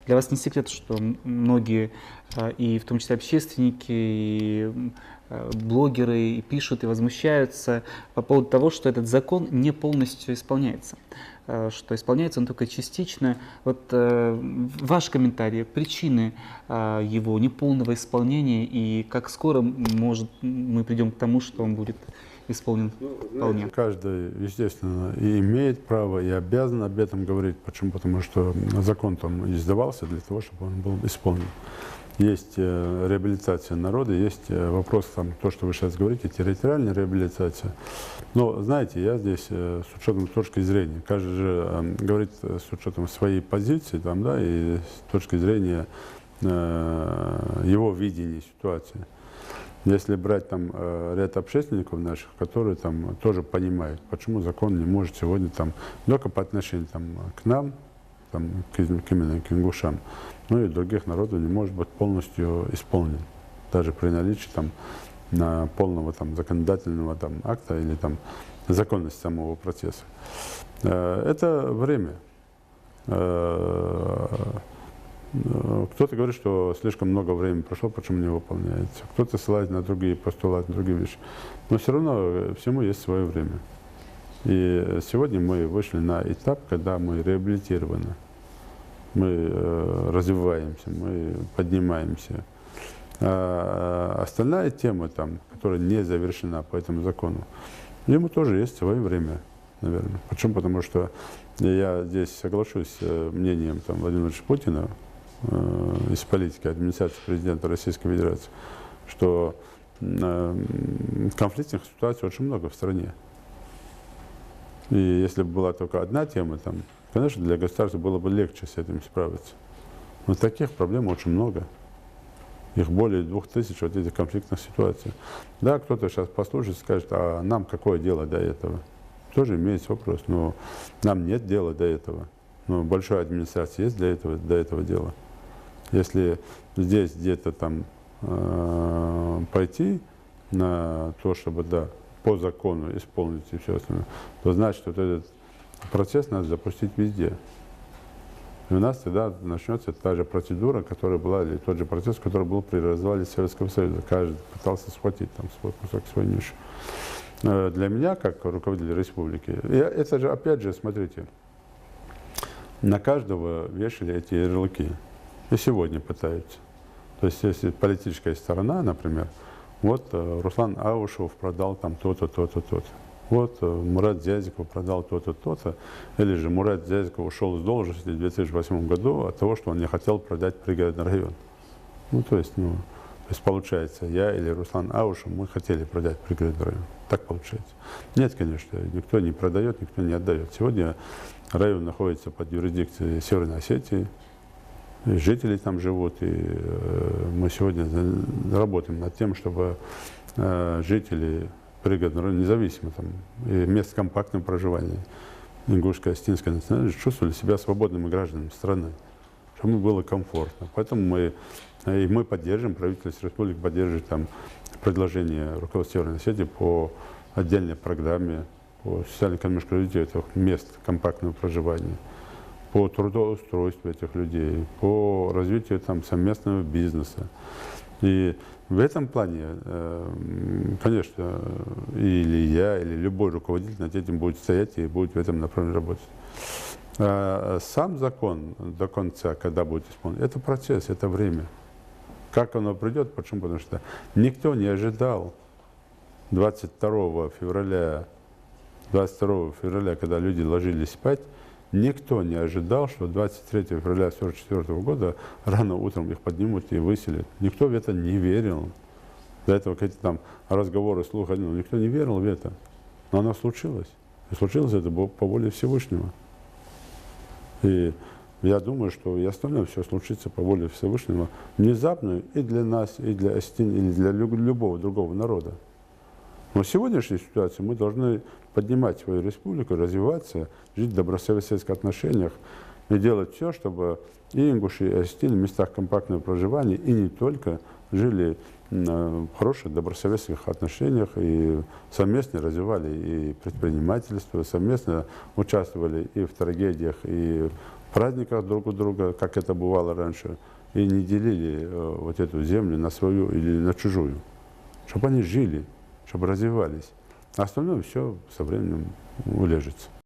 Для вас не секрет, что многие, и в том числе общественники, и блогеры, и пишут, и возмущаются по поводу того, что этот закон не полностью исполняется, что исполняется он только частично. Вот ваш комментарий, причины его неполного исполнения и как скоро мы придем к тому, что он будет исполнен вполне. Каждый, естественно, и имеет право, и обязан об этом говорить. Почему? Потому что закон там издавался для того, чтобы он был исполнен. Есть реабилитация народа, есть вопрос, там, то, что вы сейчас говорите, территориальная реабилитация. Но, знаете, я здесь с учетом точки зрения, каждый же говорит с учетом своей позиции, там, да, и с точки зрения его видения ситуации. Если брать там ряд общественников наших, которые там тоже понимают, почему закон не может сегодня там, только по отношению там, к нам, там, именно к ингушам, ну и других народов не может быть полностью исполнен. Даже при наличии там, полного там, законодательного там, акта или там, законности самого процесса. Это время. Кто-то говорит, что слишком много времени прошло, почему не выполняется. Кто-то ссылается на другие постулаты, на другие вещи. Но все равно всему есть свое время. И сегодня мы вышли на этап, когда мы реабилитированы. Мы развиваемся, мы поднимаемся. А остальная тема, там, которая не завершена по этому закону, ему тоже есть свое время, наверное. Почему? Потому что я здесь соглашусь с мнением там, Владимира Владимировича Путина, из политики администрации президента Российской Федерации, что конфликтных ситуаций очень много в стране. И если бы была только одна тема, там, конечно, для государства было бы легче с этим справиться. Но таких проблем очень много. Их более 2000 вот этих конфликтных ситуаций. Да, кто-то сейчас послушает и скажет, а нам какое дело до этого? Тоже имеется вопрос, но нам нет дела до этого. Но большая администрация есть до этого дела. Если здесь где-то там пойти на то, чтобы да, по закону исполнить и все остальное, то значит, вот этот процесс надо запустить везде. И у нас тогда начнется та же процедура, которая была, или тот же процесс, который был при развале Советского Союза. Каждый пытался схватить там свой кусок, свою нишу. Для меня, как руководителя республики, это же, опять же, смотрите, на каждого вешали эти ярлыки. И сегодня пытаются. То есть, если политическая сторона, например, вот Руслан Аушев продал там то-то, то-то, то-то. Вот Мурат Зязиков продал то-то, то-то. Или же Мурат Зязиков ушел с должности в 2008 году от того, что он не хотел продать пригородный район. Ну, то есть получается, я или Руслан Аушев, мы хотели продать пригородный район. Так получается. Нет, конечно, никто не продает, никто не отдает. Сегодня район находится под юрисдикцией Северной Осетии. Жители там живут, и мы сегодня работаем над тем, чтобы жители пригородного района, независимо там, и мест компактного проживания, ингушской, осетинской национальности, чувствовали себя свободными гражданами страны, чтобы им было комфортно. Поэтому мы поддерживаем, правительство республики поддерживает там, предложение руководства Северной Осетии по отдельной программе по социально-экономическому развитию этих мест компактного проживания, по трудоустройству этих людей, по развитию там, совместного бизнеса. И в этом плане, конечно, или я, или любой руководитель над этим будет стоять и будет в этом направлении работать. А сам закон до конца, когда будет исполнен, это процесс, это время. Как оно придет? Почему? Потому что никто не ожидал 22 февраля, когда люди ложились спать, никто не ожидал, что 23 февраля 1944 года рано утром их поднимут и выселят. Никто в это не верил. До этого какие-то там разговоры, слухи, никто не верил в это. Но оно случилось. И случилось это по воле Всевышнего. И я думаю, что и остальное все случится по воле Всевышнего внезапно и для нас, и для осетин, и для любого другого народа. Но в сегодняшней ситуации мы должны поднимать свою республику, развиваться, жить в добрососедских отношениях и делать все, чтобы и ингуши, и осетины в местах компактного проживания, и не только, жили в хороших добрососедских отношениях и совместно развивали и предпринимательство, совместно участвовали и в трагедиях, и в праздниках друг у друга, как это бывало раньше, и не делили вот эту землю на свою или на чужую. Чтобы они жили, чтобы развивались. А остальное все со временем улежится.